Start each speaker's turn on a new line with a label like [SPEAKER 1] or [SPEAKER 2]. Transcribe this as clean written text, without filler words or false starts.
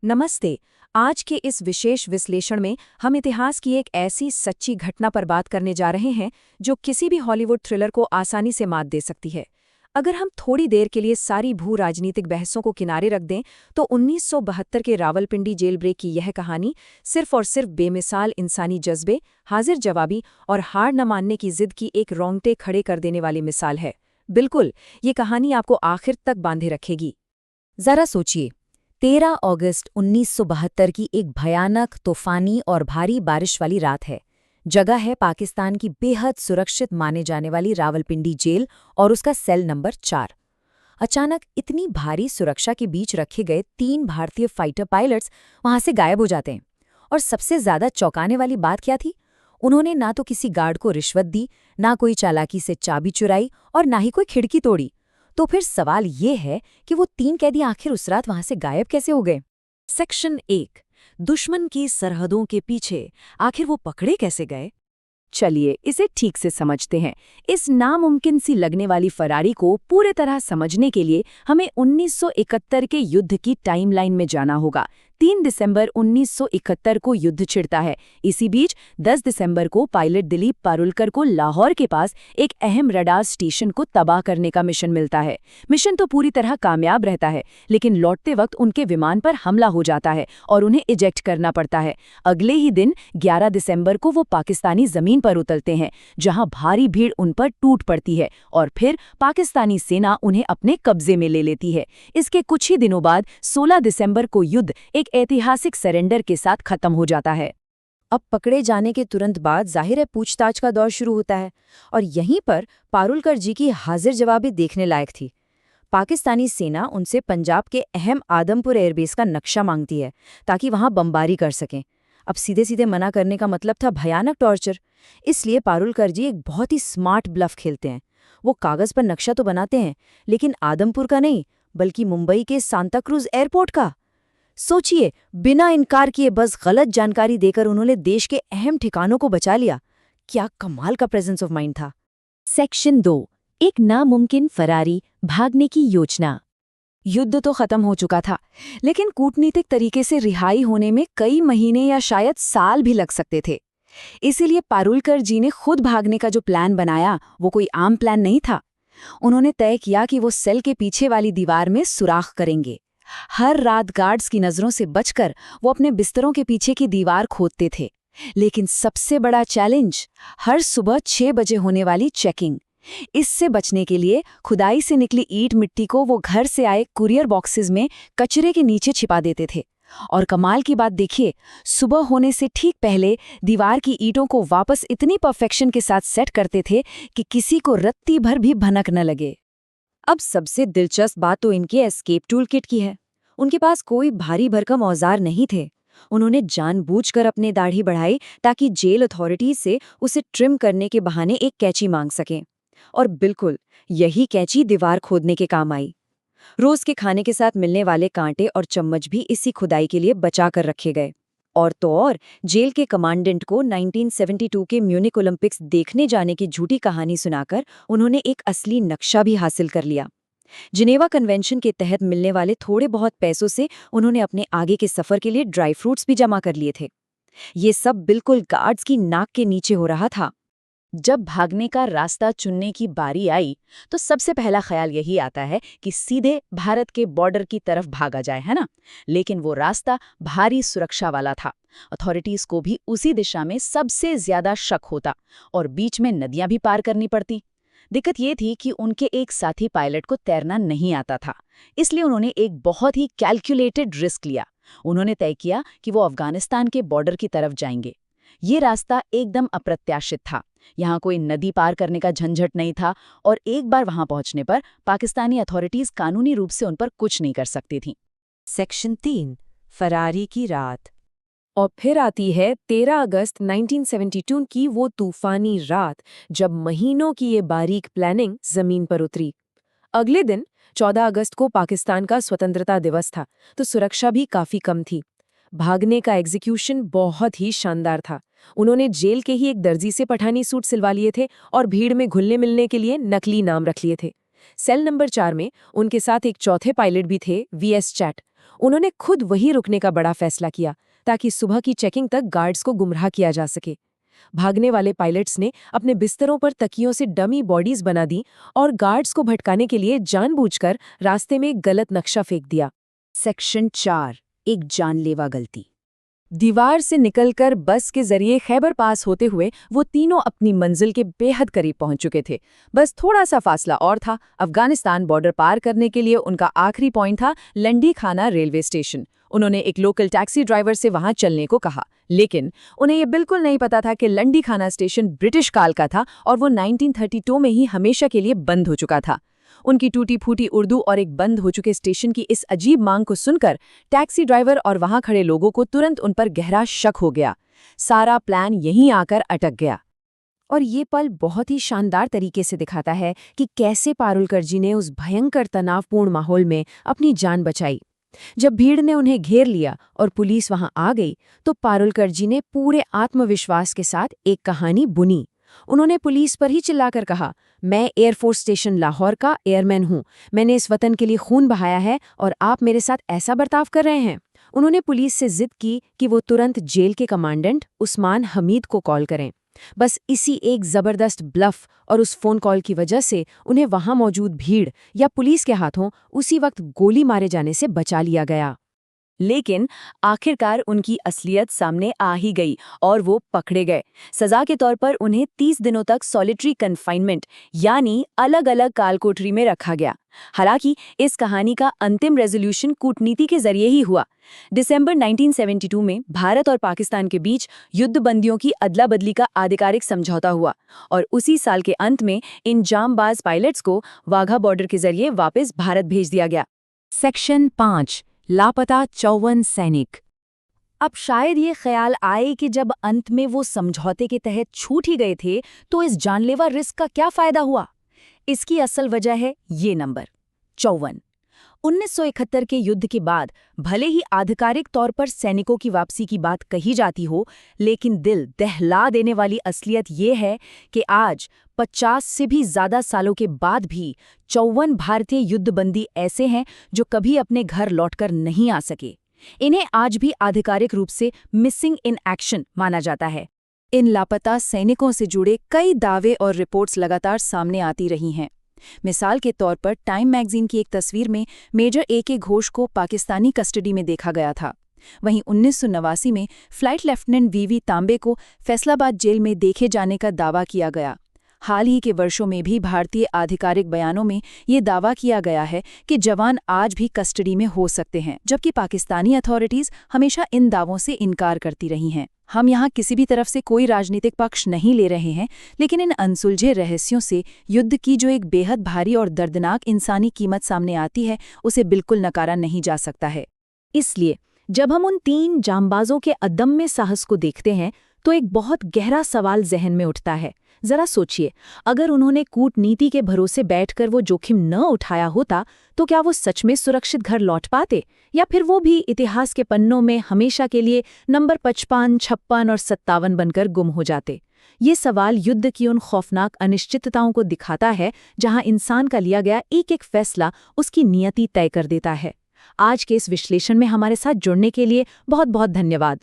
[SPEAKER 1] नमस्ते। आज के इस विशेष विश्लेषण में हम इतिहास की एक ऐसी सच्ची घटना पर बात करने जा रहे हैं जो किसी भी हॉलीवुड थ्रिलर को आसानी से मात दे सकती है। अगर हम थोड़ी देर के लिए सारी भू राजनीतिक बहसों को किनारे रख दें तो 1972 के रावलपिंडी जेल ब्रेक की यह कहानी सिर्फ और सिर्फ बेमिसाल इंसानी जज्बे, हाजिर जवाबी और हार न मानने की जिद की एक रोंगटे खड़े कर देने वाली मिसाल है। बिल्कुल, ये कहानी आपको आखिर तक बांधे रखेगी।
[SPEAKER 2] जरा सोचिए, 13 अगस्त 1972 की एक भयानक, तूफानी और भारी बारिश वाली रात है। जगह है पाकिस्तान की बेहद सुरक्षित माने जाने वाली रावलपिंडी जेल और उसका सेल नंबर 4। अचानक इतनी भारी सुरक्षा के बीच रखे गए 3 भारतीय फाइटर पायलट्स वहां से गायब हो जाते हैं। और सबसे ज्यादा चौंकाने वाली बात क्या थी? उन्होंने ना तो किसी गार्ड को रिश्वत दी, ना कोई चालाकी से चाबी चुराई और ना ही कोई खिड़की तोड़ी। तो फिर सवाल ये है कि वो 3 कैदी आखिर उस रात वहां से गायब कैसे हो गए?
[SPEAKER 1] सेक्शन 1, दुश्मन की सरहदों के पीछे आखिर वो पकड़े कैसे गए? चलिए इसे ठीक से समझते हैं। इस नामुमकिन सी लगने वाली फरारी को पूरे तरह समझने के लिए हमें 1971 के युद्ध की टाइमलाइन में जाना होगा। 3 दिसंबर 1971 को युद्ध छिड़ता है। इसी बीच 10 दिसंबर को पायलट दिलीप पारुलकर को लाहौर के पास एक अहम रडार स्टेशन को तबाह करने का मिशन मिलता है। मिशन तो पूरी तरह कामयाब रहता है, लेकिन लौटते वक्त उनके विमान पर हमला हो जाता है और उन्हें इजेक्ट करना पड़ता है। अगले ही दिन 11 दिसंबर को वो पाकिस्तानी जमीन पर उतरते हैं, जहां भारी भीड़ उन पर टूट पड़ती है और फिर पाकिस्तानी सेना उन्हें अपने कब्जे में ले लेती है। इसके कुछ ही दिनों बाद 16 दिसंबर को युद्ध एक ऐतिहासिक सरेंडर के साथ खत्म हो जाता है।
[SPEAKER 2] अब पकड़े जाने के तुरंत बाद जाहिर है पूछताछ का दौर शुरू होता है, और यहीं पर पारुलकर जी की हाजिर जवाबी देखने लायक थी। पाकिस्तानी सेना उनसे पंजाब के अहम आदमपुर एयरबेस का नक्शा मांगती है ताकि वहां बमबारी कर सकें। अब सीधे सीधे मना करने का मतलब था भयानक टॉर्चर। इसलिए पारुलकर जी एक बहुत ही स्मार्ट ब्लफ खेलते हैं। वो कागज पर नक्शा तो बनाते हैं, लेकिन आदमपुर का नहीं, बल्कि मुंबई के सांता क्रूज एयरपोर्ट का। सोचिए, बिना इनकार किए बस गलत जानकारी देकर उन्होंने देश के अहम ठिकानों को बचा लिया। क्या कमाल का प्रेजेंस ऑफ माइंड था।
[SPEAKER 1] सेक्शन 2, एक नामुमकिन फरारी भागने की योजना। युद्ध तो खत्म हो चुका था, लेकिन कूटनीतिक तरीके से रिहाई होने में कई महीने या शायद साल भी लग सकते थे। इसीलिए पारुलकर जी ने खुद भागने का जो प्लान बनाया वो कोई आम प्लान नहीं था। उन्होंने तय किया कि वो सेल के पीछे वाली दीवार में सुराख करेंगे। हर रात गार्ड्स की नजरों से बचकर वो अपने बिस्तरों के पीछे की दीवार खोदते थे। लेकिन सबसे बड़ा चैलेंज, हर सुबह 6 बजे होने वाली चेकिंग। इससे बचने के लिए खुदाई से निकली ईंट मिट्टी को वो घर से आए कुरियर बॉक्सेस में कचरे के नीचे छिपा देते थे। और कमाल की बात देखिए, सुबह होने से ठीक पहले दीवार की ईंटों को वापस इतनी परफेक्शन के साथ सेट करते थे कि किसी को रत्ती भर भी भनक न लगे। अब सबसे दिलचस्प बात तो इनके एस्केप टूल किट की है। उनके पास कोई भारी भरकम औजार नहीं थे। उन्होंने जानबूझकर अपने दाढ़ी बढ़ाई ताकि जेल अथॉरिटीज से उसे ट्रिम करने के बहाने एक कैंची मांग सकें। और बिल्कुल यही कैंची दीवार खोदने के काम आई। रोज के खाने के साथ मिलने वाले कांटे और चम्मच भी इसी खुदाई के लिए बचा कर रखे गए। और तो और, जेल के कमांडेंट को 1972 के म्यूनिक ओलंपिक्स देखने जाने की झूठी कहानी सुनाकर उन्होंने एक असली नक्शा भी हासिल कर लिया। जिनेवा कन्वेंशन के तहत मिलने वाले थोड़े बहुत पैसों से उन्होंने अपने आगे के सफर के लिए ड्राई फ्रूट्स भी जमा कर लिए थे। ये सब बिल्कुल गार्ड्स की नाक के नीचे हो रहा था। जब भागने का रास्ता चुनने की बारी आई तो सबसे पहला ख्याल यही आता है कि सीधे भारत के बॉर्डर की तरफ भागा जाए, है ना? लेकिन वो रास्ता भारी सुरक्षा वाला था। अथॉरिटीज को भी उसी दिशा में सबसे ज्यादा शक होता और बीच में नदियां भी पार करनी पड़ती। दिक्कत ये थी कि उनके एक साथी पायलट को तैरना नहीं आता था, इसलिए उन्होंने एक बहुत ही कैलकुलेटेड रिस्क लिया। उन्होंने तय किया कि वो अफगानिस्तान के बॉर्डर की तरफ जाएंगे। ये रास्ता एकदम अप्रत्याशित था। यहाँ कोई नदी पार करने का झंझट नहीं था और एक बार वहां पहुंचने पर पाकिस्तानी अथॉरिटीज कानूनी रूप से उन पर कुछ नहीं कर सकती थीं।
[SPEAKER 2] सेक्शन 3, फरारी की रात।
[SPEAKER 1] और फिर आती है 13 अगस्त 1972 की वो तूफानी रात, जब महीनों की ये बारीक प्लानिंग जमीन पर उतरी। अगले दिन 14 अगस्त को पाकिस्तान का स्वतंत्रता दिवस था, तो सुरक्षा भी काफी कम थी। भागने का एग्जीक्यूशन बहुत ही शानदार था। उन्होंने जेल के ही एक दर्जी से पठानी सूट सिलवा लिए थे और भीड़ में घुलने मिलने के लिए नकली नाम रख लिए थे। सेल नंबर 4 में उनके साथ एक चौथे पायलट भी थे, वीएस चैट। उन्होंने खुद वहीं रुकने का बड़ा फैसला किया ताकि सुबह की चेकिंग तक गार्ड्स को गुमराह किया जा सके। भागने वाले पायलट्स ने अपने बिस्तरों पर तकियों से डमी बॉडीज बना दी और गार्ड्स को भटकाने के लिए जानबूझकर रास्ते में एक गलत नक्शा फेंक दिया।
[SPEAKER 2] सेक्शन 4, एक जानलेवा गलती।
[SPEAKER 1] दीवार से निकलकर बस के जरिए खैबर पास होते हुए वो तीनों अपनी मंजिल के बेहद करीब पहुंच चुके थे। बस थोड़ा सा फासला और था। अफगानिस्तान बॉर्डर पार करने के लिए उनका आखिरी पॉइंट था लंडी खाना रेलवे स्टेशन। उन्होंने एक लोकल टैक्सी ड्राइवर से वहां चलने को कहा, लेकिन उन्हें ये बिल्कुल नहीं पता था कि लंडी खाना स्टेशन ब्रिटिश काल का था और वो 1932 में ही हमेशा के लिए बंद हो चुका था। उनकी टूटी फूटी उर्दू और एक बंद हो चुके स्टेशन की इस अजीब मांग को सुनकर टैक्सी ड्राइवर और वहां खड़े लोगों को तुरंत उन पर गहरा शक हो गया। सारा प्लान यहीं आकर अटक गया।
[SPEAKER 2] और ये पल बहुत ही शानदार तरीके से दिखाता है कि कैसे पारुलकर जी ने उस भयंकर तनावपूर्ण माहौल में अपनी जान बचाई। जब भीड़ ने उन्हें घेर लिया और पुलिस वहां आ गई, तो पारुलकर जी ने पूरे आत्मविश्वास के साथ एक कहानी बुनी। उन्होंने पुलिस पर ही चिल्लाकर कहा, मैं एयरफोर्स स्टेशन लाहौर का एयरमैन हूं, मैंने इस वतन के लिए खून बहाया है और आप मेरे साथ ऐसा बर्ताव कर रहे हैं। उन्होंने पुलिस से जिद की कि वो तुरंत जेल के कमांडेंट उस्मान हमीद को कॉल करें। बस इसी एक जबरदस्त ब्लफ और उस फोन कॉल की वजह से उन्हें वहां मौजूद भीड़ या पुलिस के हाथों उसी वक्त गोली मारे जाने से बचा लिया गया।
[SPEAKER 1] लेकिन आखिरकार उनकी असलियत सामने आ ही गई और वो पकड़े गए। सजा के तौर पर उन्हें 30 दिनों तक सॉलिटरी कन्फाइनमेंट यानी अलग अलग कालकोठरी में रखा गया। हालांकि इस कहानी का अंतिम रेजोल्यूशन कूटनीति के जरिए ही हुआ। दिसंबर 1972 में भारत और पाकिस्तान के बीच युद्धबंदियों की अदला बदली का आधिकारिक समझौता हुआ और उसी साल के अंत में इन जांबाज पायलट्स को वाघा बॉर्डर के जरिए वापस भारत भेज दिया गया।
[SPEAKER 2] सेक्शन 5, लापता 54 सैनिक। अब शायद ये ख्याल आए कि जब अंत में वो समझौते के तहत छूट ही गए थे तो इस जानलेवा रिस्क का क्या फायदा हुआ। इसकी असल वजह है ये नंबर 54। 1971 के युद्ध के बाद भले ही आधिकारिक तौर पर सैनिकों की वापसी की बात कही जाती हो, लेकिन दिल दहला देने वाली असलियत ये है कि आज 50 से भी ज्यादा सालों के बाद भी 54 भारतीय युद्धबंदी ऐसे हैं जो कभी अपने घर लौटकर नहीं आ सके। इन्हें आज भी आधिकारिक रूप से मिसिंग इन एक्शन माना जाता है। इन लापता सैनिकों से जुड़े कई दावे और रिपोर्ट्स लगातार सामने आती रही हैं। मिसाल के तौर पर टाइम मैगजीन की एक तस्वीर में मेजर ए.के. घोष को पाकिस्तानी कस्टडी में देखा गया था। वहीं 1989 में फ्लाइट लेफ्टिनेंट वी.वी. तांबे को फैसलाबाद जेल में देखे जाने का दावा किया गया। हाल ही के वर्षों में भी भारतीय आधिकारिक बयानों में ये दावा किया गया है कि जवान आज भी कस्टडी में हो सकते हैं, जबकि पाकिस्तानी अथॉरिटीज हमेशा इन दावों से इनकार करती रही हैं। हम यहाँ किसी भी तरफ से कोई राजनीतिक पक्ष नहीं ले रहे हैं, लेकिन इन अनसुलझे रहस्यों से युद्ध की जो एक बेहद भारी और दर्दनाक इंसानी कीमत सामने आती है, उसे बिल्कुल नकारा नहीं जा सकता है। इसलिए जब हम उन 3 जांबाजों के अदम्य साहस को देखते हैं तो एक बहुत गहरा सवाल जहन में उठता है। जरा सोचिए, अगर उन्होंने कूटनीति के भरोसे बैठकर वो जोखिम न उठाया होता तो क्या वो सच में सुरक्षित घर लौट पाते, या फिर वो भी इतिहास के पन्नों में हमेशा के लिए नंबर 55, 56 और 57 बनकर गुम हो जाते। ये सवाल युद्ध की उन खौफनाक अनिश्चितताओं को दिखाता है जहां इंसान का लिया गया एक एक फैसला उसकी नियति तय कर देता है। आज के इस विश्लेषण में हमारे साथ जुड़ने के लिए बहुत बहुत धन्यवाद।